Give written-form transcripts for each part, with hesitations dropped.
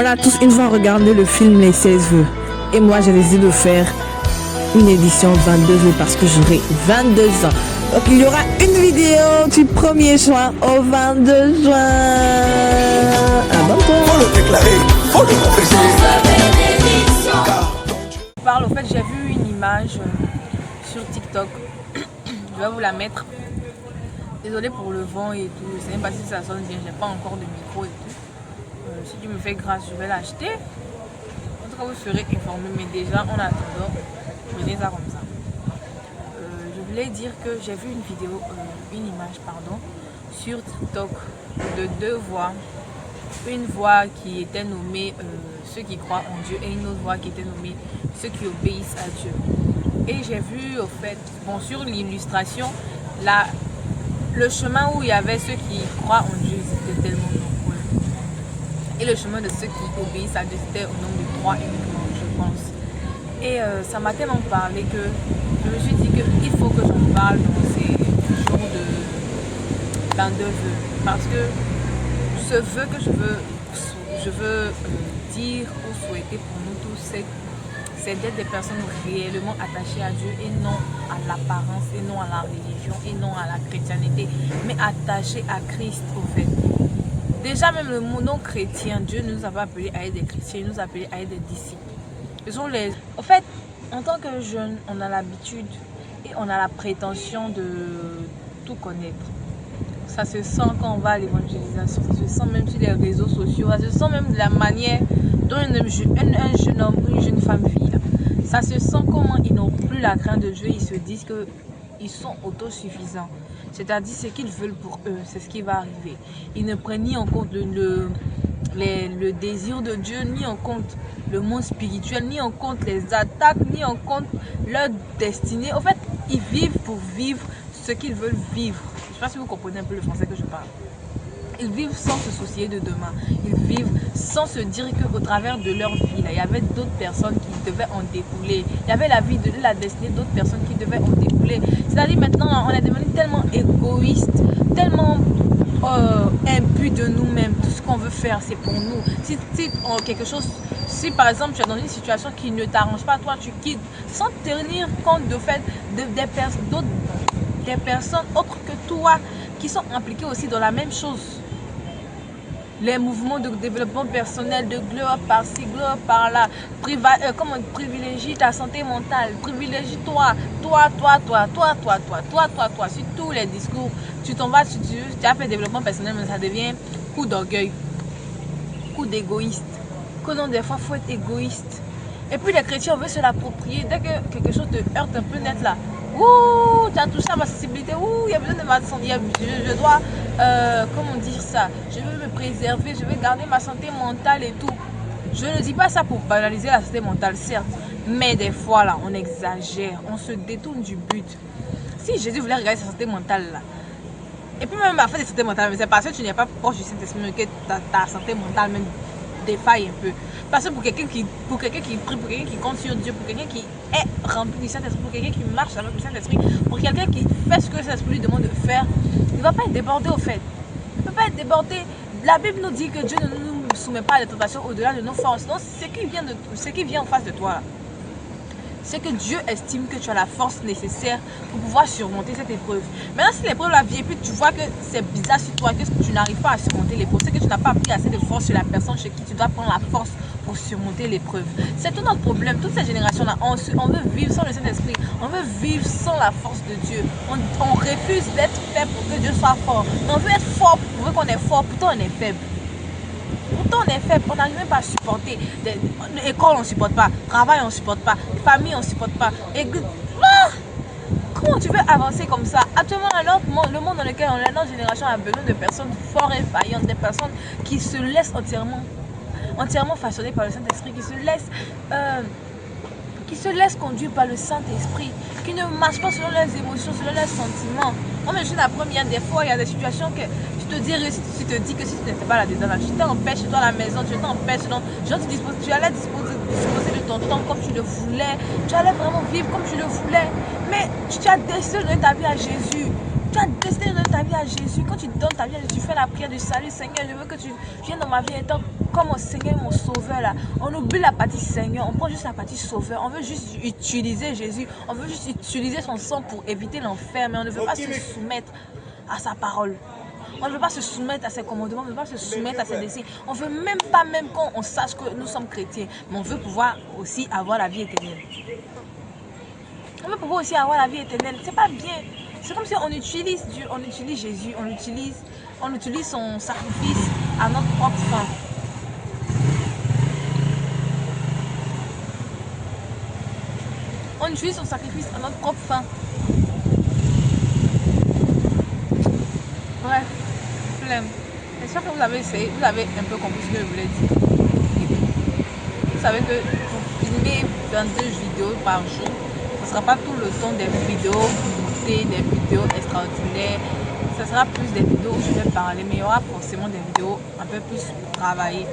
On a tous une fois regardé le film Les 16 vœux. Et moi, j'ai décidé de faire une édition 22 vœux parce que j'aurai 22 ans. Donc, il y aura une vidéo du 1er juin au 22 juin. Abonne-toi. Faut le déclarer, faut le confesser. Au fait, j'ai vu une image sur TikTok. Je vais vous la mettre. Désolée pour le vent et tout. Je sais même pas si ça sonne bien. J'ai pas encore de micro et tout. Si tu me fais grâce, je vais l'acheter. En tout cas, vous serez informés. Mais déjà, en attendant, prenez ça comme ça. Je voulais dire que j'ai vu une vidéo, une image, pardon, sur TikTok de deux voix. Une voix qui était nommée ceux qui croient en Dieu et une autre voix qui était nommée ceux qui obéissent à Dieu. Et j'ai vu au fait, bon, sur l'illustration, le chemin où il y avait ceux qui croient en Dieu, c'était tellement nombreux. Et le chemin de ceux qui obéissent à Dieu, c'était au nombre de 3 uniquement, je pense. Et ça m'a tellement parlé que je me suis dit qu'il faut que j'en parle dans ces jours de 22 vœux. Parce que ce vœu que je veux dire ou souhaiter pour nous tous, c'est d'être des personnes réellement attachées à Dieu et non à l'apparence, et non à la religion, et non à la chrétienté, mais attachées à Christ au fait. Déjà même le mot non chrétien, Dieu ne nous a pas appelés à être des chrétiens, il nous a appelés à être des disciples. En fait, en tant que jeunes, on a l'habitude et on a la prétention de tout connaître. Ça se sent quand on va à l'évangélisation, ça se sent même sur les réseaux sociaux, ça se sent même de la manière dont un jeune homme ou une jeune femme vit. Ça se sent comment ils n'ont plus la crainte de Dieu, ils se disent qu'ils sont autosuffisants. C'est-à-dire ce qu'ils veulent pour eux, c'est ce qui va arriver. Ils ne prennent ni en compte le désir de Dieu, ni en compte le monde spirituel, ni en compte les attaques, ni en compte leur destinée. En fait, ils vivent pour vivre ce qu'ils veulent vivre. Je ne sais pas si vous comprenez un peu le français que je parle. Ils vivent sans se soucier de demain. Ils vivent sans se dire qu'au travers de leur vie, il y avait d'autres personnes qui devaient en découler. Il y avait la vie de la destinée d'autres personnes qui devaient en découler. C'est-à-dire maintenant, on est devenu tellement égoïste, tellement imbu de nous-mêmes. Tout ce qu'on veut faire, c'est pour nous. Si par exemple tu es dans une situation qui ne t'arrange pas, toi tu quittes sans tenir compte du fait des personnes autres que toi qui sont impliquées aussi dans la même chose. Les mouvements de développement personnel, de gloire par-ci, gloire par-là, privilégie ta santé mentale, privilégie toi, sur tous les discours, tu t'en vas, tu as fait développement personnel, mais ça devient coup d'orgueil, coup d'égoïste, que non, des fois, il faut être égoïste. Et puis les chrétiens, on veut se l'approprier, dès que quelque chose te heurte un peu net là, ouh, tu as touché à ma sensibilité, ouh, il y a besoin de ma santé, je dois, comment dire ça, je veux me préserver, je veux garder ma santé mentale et tout. Je ne dis pas ça pour banaliser la santé mentale, certes, mais des fois là, on exagère, on se détourne du but. Si Jésus voulait regarder sa santé mentale là, et puis même à faire des santé mentale, mais c'est parce que tu n'es pas proche du Saint-Esprit que ta santé mentale même défaille un peu. Parce que pour quelqu'un qui prie, pour quelqu'un qui compte sur Dieu, pour quelqu'un qui est rempli du Saint-Esprit, pour quelqu'un qui marche avec le Saint-Esprit, pour quelqu'un qui fait ce que le Saint-Esprit lui demande de faire, il ne va pas être débordé au fait. Il ne peut pas être débordé. La Bible nous dit que Dieu ne nous soumet pas à la tentation au-delà de nos forces. Donc ce qui vient en face de toi là, c'est que Dieu estime que tu as la force nécessaire pour pouvoir surmonter cette épreuve. Maintenant, si l'épreuve la vie et puis tu vois que c'est bizarre sur toi, que tu n'arrives pas à surmonter l'épreuve, c'est que tu n'as pas pris assez de force sur la personne chez qui tu dois prendre la force pour surmonter l'épreuve. C'est tout notre problème. Toute cette génération-là, on veut vivre sans le Saint-Esprit, on veut vivre sans la force de Dieu. On refuse d'être faible pour que Dieu soit fort. On veut être fort pour prouver qu'on est fort, pourtant on est faible. Pourtant on est faible, on n'arrive même pas à supporter. L'école on ne supporte pas, travail on ne supporte pas, famille on ne supporte pas. Comment tu veux avancer comme ça? Actuellement, le monde dans lequel on est, notre génération a besoin de personnes fortes et vaillantes, des personnes qui se laissent entièrement façonnées par le Saint-Esprit, qui se laissent conduire par le Saint-Esprit, qui ne marchent pas selon leurs émotions, selon leurs sentiments. Moi, je suis la première, des fois, il y a des situations que tu te dis que si tu n'étais pas là-dedans, tu t'es en paix chez toi à la maison, tu étais en paix selon, tu allais disposer de ton temps comme tu le voulais, tu allais vraiment vivre comme tu le voulais, mais tu as décidé de donner ta vie à Jésus. Tu as décidé de donner ta vie à Jésus. Quand tu donnes ta vie à Jésus, tu fais la prière du salut. Seigneur, je veux que tu viennes dans ma vie étant comme mon Seigneur et mon Sauveur. Là. On oublie la partie Seigneur, on prend juste la partie Sauveur. On veut juste utiliser Jésus. On veut juste utiliser son sang pour éviter l'enfer. Mais on ne veut pas se soumettre à sa parole. On ne veut pas se soumettre à ses commandements, on ne veut pas se soumettre à ses désirs. On ne veut même pas, même quand on sache que nous sommes chrétiens, mais on veut pouvoir aussi avoir la vie éternelle. On veut pouvoir aussi avoir la vie éternelle. C'est pas bien. C'est comme si on utilise Dieu, on utilise Jésus, on utilise son sacrifice à notre propre fin. On utilise son sacrifice à notre propre fin. Bref, flemme. J'espère que vous avez essayé, vous avez un peu compris ce que je voulais dire. Vous savez que pour filmer 22 vidéos par jour, ce ne sera pas tout le temps des vidéos montées, des vidéos extraordinaires. Ce sera plus des vidéos où je vais parler, mais il y aura forcément des vidéos un peu plus travaillées.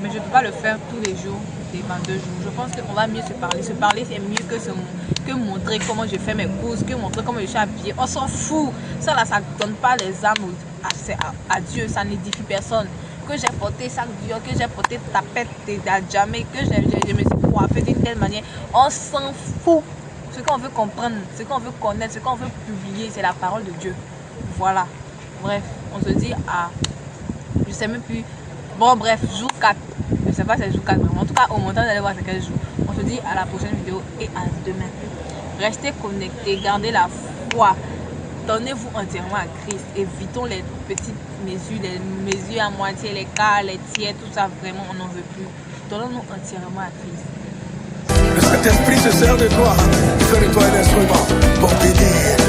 Mais je ne peux pas le faire tous les jours, des 22 jours. Je pense qu'on va mieux se parler. Se parler, c'est mieux que montrer comment je fais mes courses, que montrer comment je suis habillée. On s'en fout. Ça là, ça ne donne pas les âmes à Dieu. Ça n'édifie personne. Que j'ai porté sac Dior, que j'ai porté tapette à jamais, que je me suis coiffée d'une telle manière. On s'en fout. Ce qu'on veut comprendre, ce qu'on veut connaître, ce qu'on veut publier, c'est la parole de Dieu. Voilà. Bref, on se dit à... Je sais même plus. Bon, bref, jour 4. Je sais pas si c'est jour 4, mais en tout cas, au montant, vous allez voir c'est quel jour. On se dit à la prochaine vidéo et à demain. Restez connectés, gardez la foi. Donnez-vous entièrement à Christ. Évitons les petites mesures, les mesures à moitié, les quarts, les tiers, tout ça, vraiment, on n'en veut plus. Donnons-nous entièrement à Christ. Le Saint-Esprit se sert de toi, il fait de toi un instrument pour t'aider.